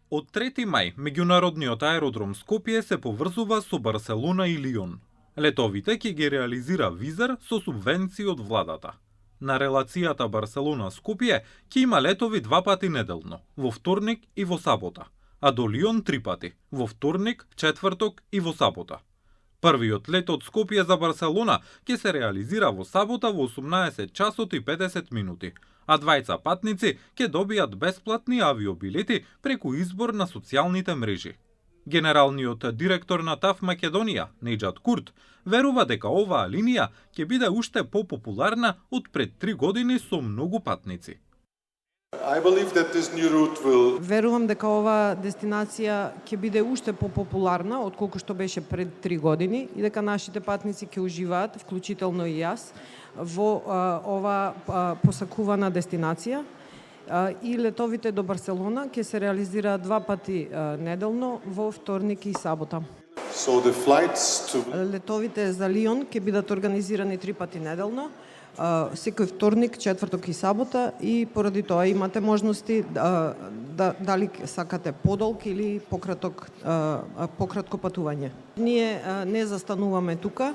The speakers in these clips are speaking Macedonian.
Од 3 мај, меѓународниот аеродром Скопје се поврзува со Барселона и Лион. Летовите ќе ги реализира Визер со субвенции од владата. На релацијата Барселона-Скопје ќе има летови 2 пати неделно, во вторник и во сабота, а до Лион 3 пати, во вторник, четврток и во сабота. Првиот лет од Скопје за Барселона ќе се реализира во сабота во 18 часот и 50 минути, а двајца патници ќе добијат бесплатни авиобилети преку избор на социјалните мрежи. Генералниот директор на ТАФ Македонија, Нејџат Курт, верува дека оваа линија ќе биде уште попопуларна од пред 3 години со многу патници. Верувам дека оваа дестинација ќе биде уште попопуларна отколку што беше пред 3 години и дека нашите патници ќе уживаат, вклучително и јас, во оваа посакувана дестинација. И летовите до Барселона ќе се реализираат 2 пати неделно во вторник и сабота. Летовите за Лион ќе бидат организирани 3 пати неделно, секој вторник, четврток и сабота, и поради тоа имате можности дали сакате подолг или пократко патување. Ние не застануваме тука.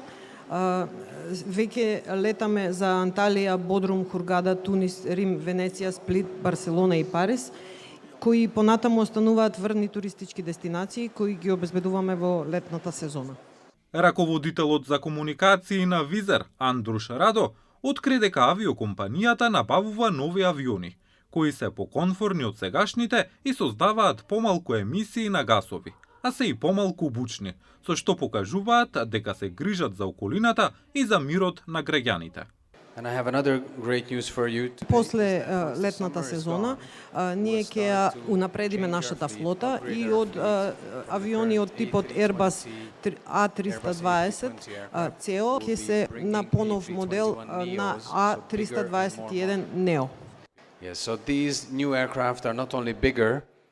Веќе летаме за Анталија, Бодрум, Хургада, Тунис, Рим, Венеција, Сплит, Барселона и Париз, кои понатаму остануваат врвни туристички дестинации кои ги обезбедуваме во летната сезона. Раководителот за комуникации на Визер, Андруш Радо, откри дека авиокомпанијата набавува нови авиони, кои се поконфорни од сегашните и создаваат помалку емисии на гасови, а се и помалку бучни, со што покажуваат дека се грижат за околината и за мирот на граѓаните. После летната сезона, ние ќе унапредиме нашата флота и од авиони од типот Airbus A320 CEO ќе се на понов модел на A321 Neo.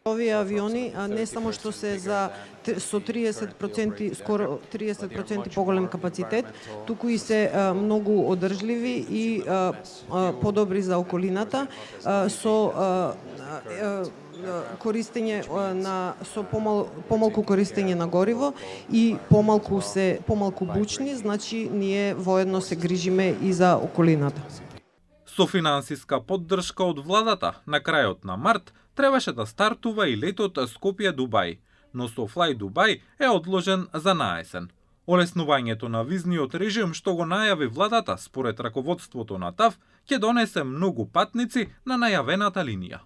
Овие авиони не само што се со 30%, скоро 30% поголем капацитет, туку и се многу одржливи и подобри за околината, со користење со помалку користење на гориво и помалку бучни, значи ние воедно се грижиме и за околината. Со финансиска поддршка од владата, на крајот на март требаше да стартува и летот Скопје-Дубај, но со Fly Dubai е одложен за наесен. Олеснувањето на визниот режим што го најави владата според раководството на ТАФ ќе донесе многу патници на најавената линија.